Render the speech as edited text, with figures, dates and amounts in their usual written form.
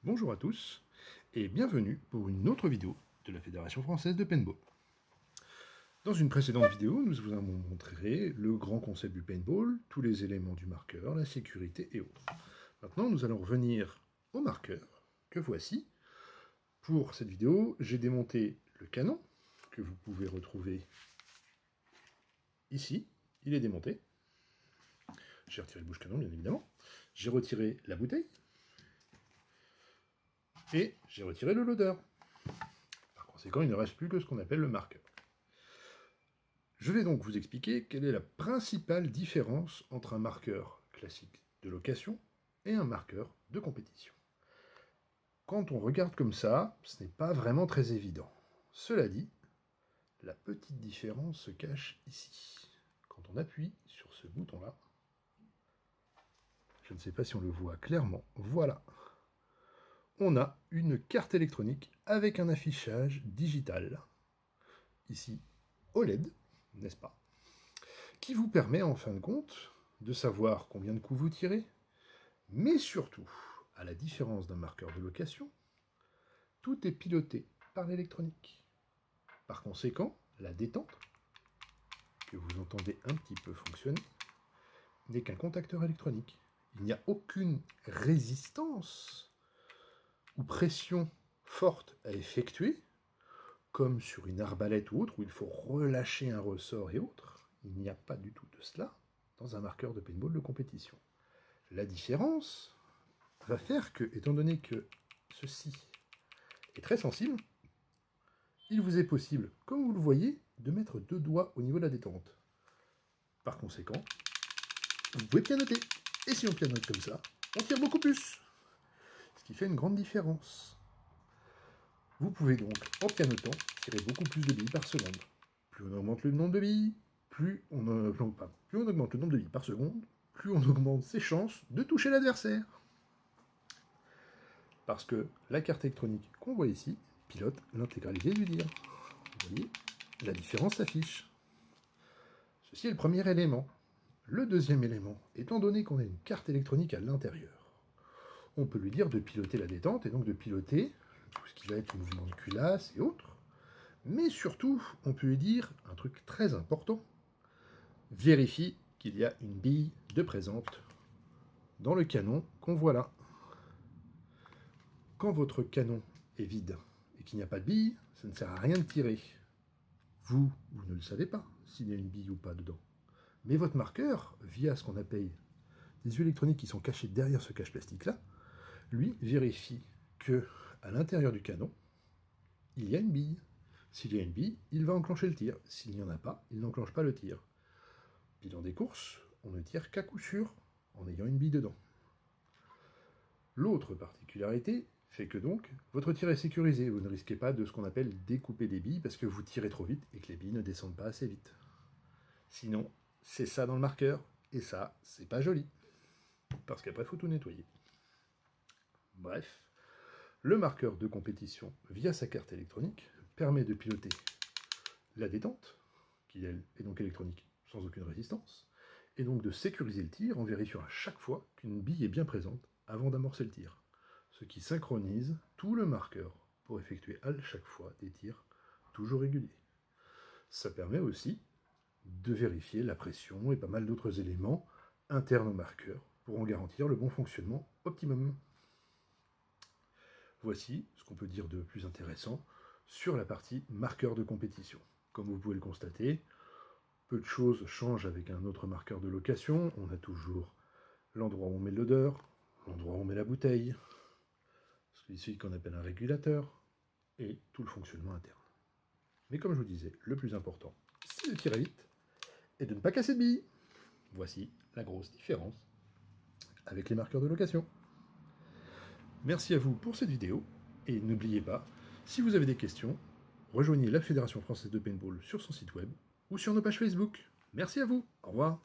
Bonjour à tous et bienvenue pour une autre vidéo de la Fédération Française de Paintball. Dans une précédente vidéo, nous vous avons montré le grand concept du paintball, tous les éléments du marqueur, la sécurité et autres. Maintenant, nous allons revenir au marqueur que voici. Pour cette vidéo, j'ai démonté le canon que vous pouvez retrouver ici. Il est démonté. J'ai retiré le bouche-canon, bien évidemment. J'ai retiré la bouteille. Et j'ai retiré le loader. Par conséquent, il ne reste plus que ce qu'on appelle le marqueur. Je vais donc vous expliquer quelle est la principale différence entre un marqueur classique de location et un marqueur de compétition. Quand on regarde comme ça, ce n'est pas vraiment très évident. Cela dit, la petite différence se cache ici. Quand on appuie sur ce bouton-là, je ne sais pas si on le voit clairement, voilà. On a une carte électronique avec un affichage digital, ici OLED, n'est-ce pas, qui vous permet en fin de compte de savoir combien de coups vous tirez, mais surtout, à la différence d'un marqueur de location, tout est piloté par l'électronique. Par conséquent, la détente, que vous entendez un petit peu fonctionner, n'est qu'un contacteur électronique. Il n'y a aucune résistance ou pression forte à effectuer, comme sur une arbalète ou autre, où il faut relâcher un ressort et autres. Il n'y a pas du tout de cela dans un marqueur de paintball de compétition. La différence va faire que, étant donné que ceci est très sensible, il vous est possible, comme vous le voyez, de mettre 2 doigts au niveau de la détente. Par conséquent, vous pouvez pianoter. Et si on pianote comme ça, on tire beaucoup plus. Ce qui fait une grande différence. Vous pouvez donc, en pianotant, tirer beaucoup plus de billes par seconde. Plus on augmente le nombre de billes, plus on augmente le nombre de billes par seconde, plus on augmente ses chances de toucher l'adversaire. Parce que la carte électronique qu'on voit ici pilote l'intégralité du tir. Vous voyez, la différence s'affiche. Ceci est le premier élément. Le deuxième élément, étant donné qu'on a une carte électronique à l'intérieur, on peut lui dire de piloter la détente et donc de piloter tout ce qui va être le mouvement de culasse et autres. Mais surtout, on peut lui dire un truc très important. Vérifie qu'il y a une bille de présente dans le canon qu'on voit là. Quand votre canon est vide et qu'il n'y a pas de bille, ça ne sert à rien de tirer. Vous ne le savez pas s'il y a une bille ou pas dedans. Mais votre marqueur, via ce qu'on appelle des yeux électroniques qui sont cachés derrière ce cache plastique-là, lui vérifie que à l'intérieur du canon, il y a une bille. S'il y a une bille, il va enclencher le tir. S'il n'y en a pas, il n'enclenche pas le tir. Puis dans des courses, on ne tire qu'à coup sûr en ayant une bille dedans. L'autre particularité fait que donc, votre tir est sécurisé. Vous ne risquez pas de ce qu'on appelle découper des billes parce que vous tirez trop vite et que les billes ne descendent pas assez vite. Sinon, c'est ça dans le marqueur, et ça, c'est pas joli. Parce qu'après, il faut tout nettoyer. Bref, le marqueur de compétition, via sa carte électronique, permet de piloter la détente, qui elle est donc électronique sans aucune résistance, et donc de sécuriser le tir en vérifiant à chaque fois qu'une bille est bien présente avant d'amorcer le tir, ce qui synchronise tout le marqueur pour effectuer à chaque fois des tirs toujours réguliers. Ça permet aussi de vérifier la pression et pas mal d'autres éléments internes au marqueur pour en garantir le bon fonctionnement optimum. Voici ce qu'on peut dire de plus intéressant sur la partie marqueur de compétition. Comme vous pouvez le constater, peu de choses changent avec un autre marqueur de location. On a toujours l'endroit où on met le loader, l'endroit où on met la bouteille, celui qu'on appelle un régulateur, et tout le fonctionnement interne. Mais comme je vous disais, le plus important, c'est de tirer vite et de ne pas casser de billes. Voici la grosse différence avec les marqueurs de location. Merci à vous pour cette vidéo, et n'oubliez pas, si vous avez des questions, rejoignez la Fédération Française de Paintball sur son site web ou sur nos pages Facebook. Merci à vous, au revoir.